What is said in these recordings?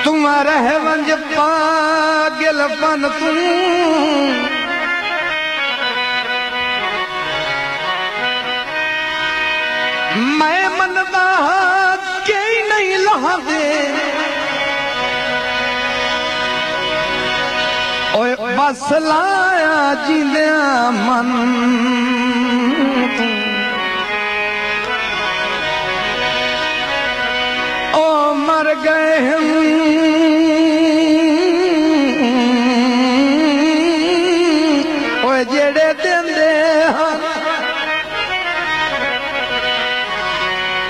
तुम्हारा है वंज पागल पन तू मैं मनदा के नहीं लहा दे ओए बस लाया जिंदिया मन ओ मर गए हम ओए जेड़े देंदे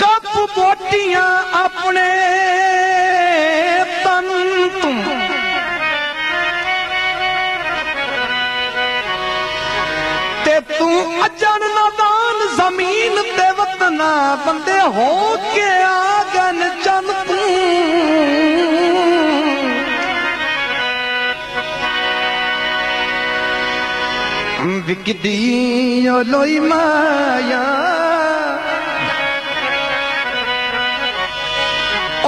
कप बोटियां अपने तन तुम ते तू अजन नादान जमीन ते वतना बंदे हो के आगन चन तू विकदी लोई माया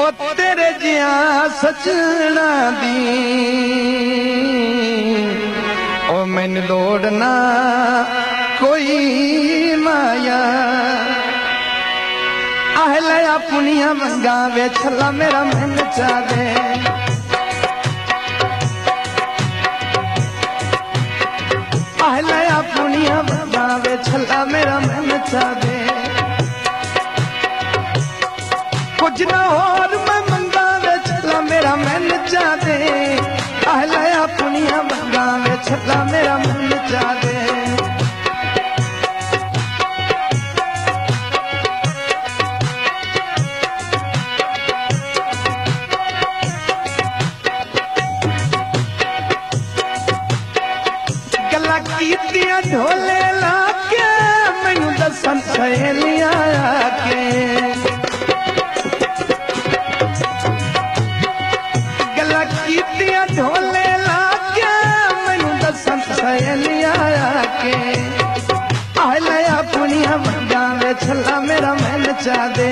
ओ तेरे जिया सजना दी ओ मैनू लोड़ना कोई माया आहले अपनिया मंगा वे छला मेरा मन चा दे आहले अपनिया मंगा वे छला मेरा मन चा दे कुछ ना और मैं मंगा वे छला मेरा मन चा दे आहले अपनिया मंगा वे छला मेरा मन चा दे ढोले लाके मैनू दसन सहेलियां आके गला कीतियां ढोले लाके मैनू दसन सहेलियां आके आहले अपनिया मंगा वे छला मेरा मन चा दे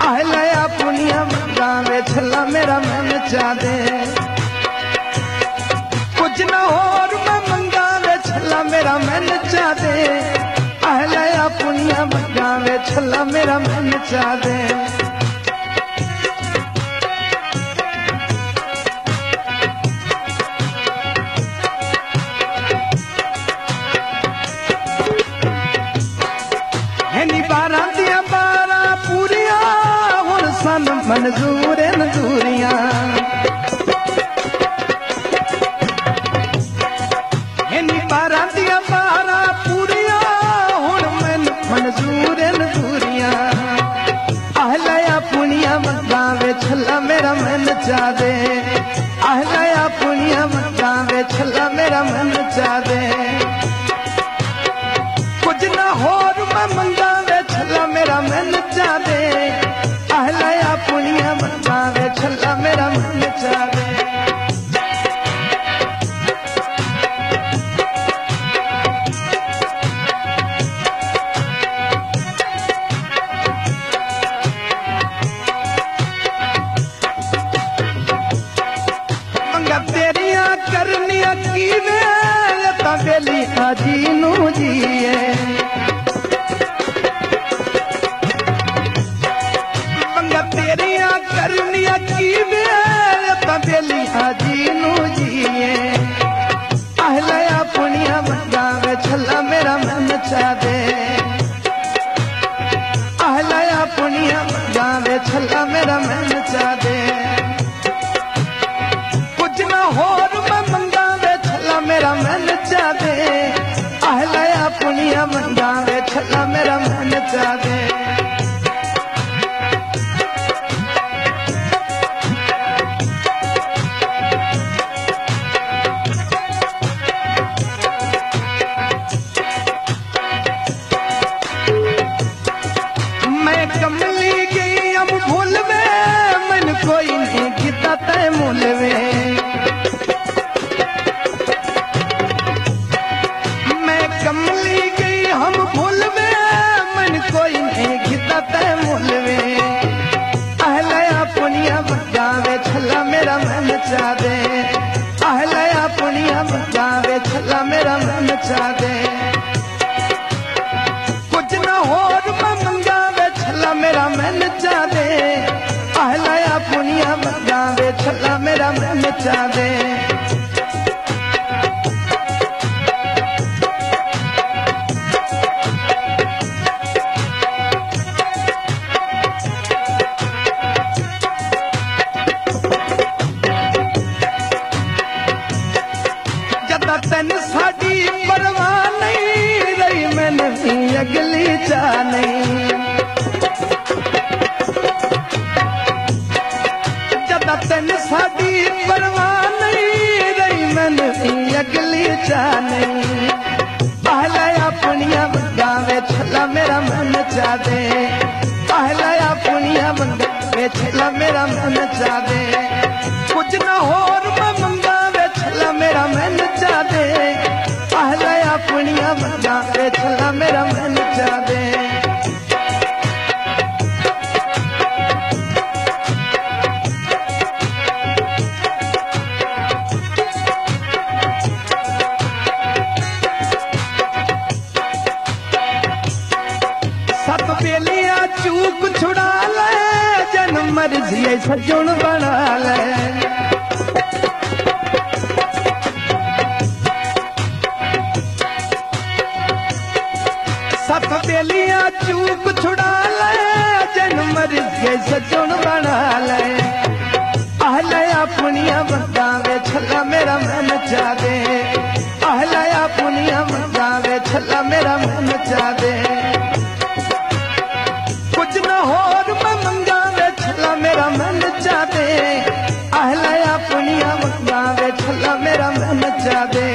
आहले अपनिया मंगा वे छला मेरा मन चा दे कुछ ना और मैं मंगा वे छला मेरा मन चा दे आहले अपनिया मंगा वे छला मेरा मन चा दे हैनी बारां दियां 12 पूरियां हुण सन मंजूर दूरियां हैनी बारां दियां 12 पूरियां हुण मैनू मंजूर दूरियां आहले अपनिया मंगा वे छला मेरा मन चा दे आहले अपनिया मंगा वे छला मेरा मन चा दे कुछ ना होर मैं मंगा वे छला मेरा मन चा दे आहले अपनिया मंगा वे छला मेरा मन चा दे तेरिया करनिया की वे बेली हाजी नू जीए मंगा तेरिया करनिया की वे नचा दे आहले अपनिया मंगा वे छला मेरा मैं नचा दे कुछ ना होर मैं मंगा वे छला मेरा मैं नचा दे आहले अपनिया मंगा वे छला मेरा मैं नचा दे तन साड़ी परवाह नहीं रही मैं नहीं अगली चा नहीं जब तन साड़ी परवाह नहीं रही मैं नहीं अगली चा नहीं पहले अपनिया गावे छला मेरा मन चा दे पहले अपनिया गावे छला मेरा मन चा दे कुछ ना होर मैं मंगावे छला मेरा मन चा दे पहले अपनिया मंगावे छला मेरा मन चा दे सब बेलिया चूक छुड़ा ले जन मर्जी सजन बना ले सत बेलिया चूक छुड़ा ले जन मर्जी सजन बना ले आहले अपनिया मंगावे छला मेरा मन चा दे आहले अपनिया मंगावे छला मेरा मन चा दे कुछ न होर मैं मंगावे छला मेरा मन चा दे आहले अपनिया मंगावे छला मेरा मन चा दे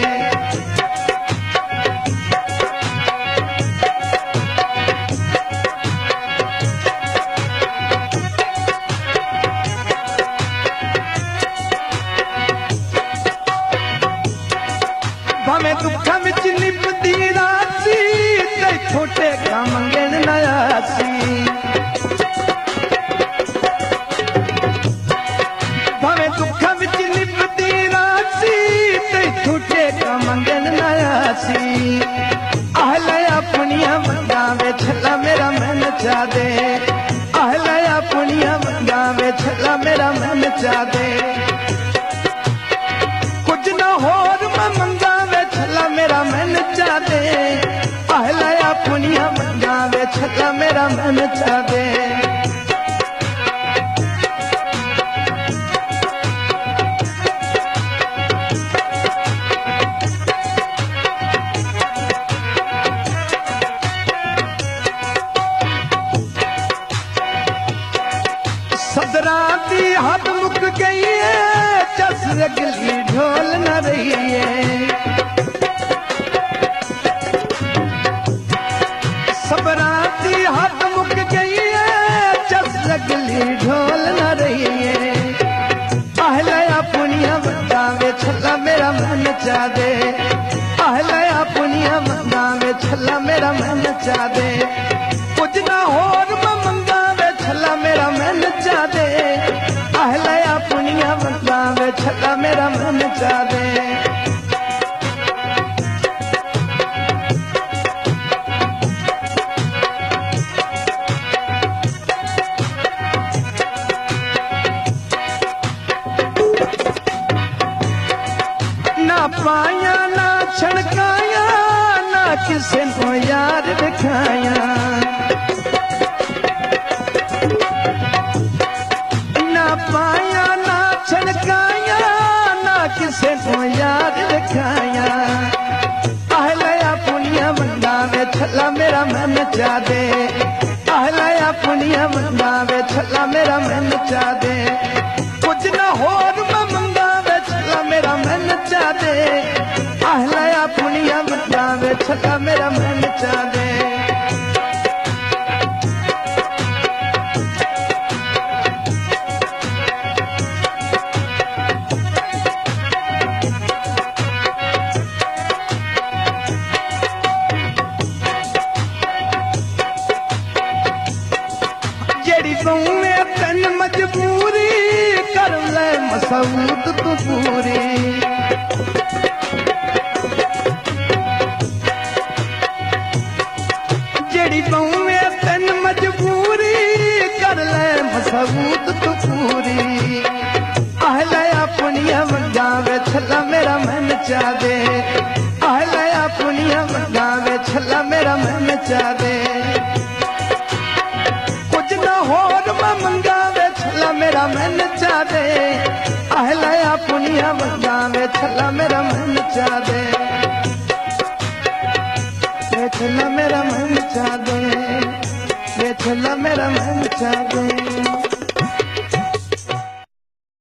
भावे दुखा विच निपदी रासी ते छोटे का मंगण नयासी भावे दुखा विच निपदी रासी ते छोटे का मंगण नयासी आहले अपनिया मंगावे छला मेरा मन चा दे आहले अपनिया मंगावे छला मेरा मन चा दे कुछ ना होर मैं मंगावे छला मेरा मन चा दे आहले अपनिया मंगावे छला मेरा मन चा दे सदरा दी हद मुक गई है चस रगली ढोल न रही है सबरा दी हद मुक गई है चस रगली ढोल न रही है आहले अपनिया मंगावे छला मेरा मन चा दे आहले अपनिया मंगावे छला मेरा मन चा दे कुछ ना होर मैं मंगावे छला मेरा मन चा दे आहले अपनिया मंगावे छला मेरा मन चा दे ना पाया ना छड़काया ना किसे को यार दिखाया ना पाया ना छड़काया ना किसे को यार दिखाया आहले अपनिया मंगावे छला मेरा मन चा दे आहले अपनिया मंगावे छला मेरा मन चा दे कुछ ना होर मैं मंगावे छला मेरा मन चा दे आहले अपनिया मंगावे छला मेरा मन चा दे जेड़ी तू में तन मजबूरी कर ले मसव मजबूत तू पूरी जेड़ी बहु में तेन मजबूरी कर ले मजबूत तू पूरी आहले अपनिया मंगावे छला मेरा मन चा दे आहले अपनिया मंगावे छला मेरा मन चा दे कुछ ना होर मैं मंगावे छला मेरा मन चा दे आहले अपनिया मंगावे छला मेरा मन चा दे छला मेरा मन चा दे छला मेरा मन चा दे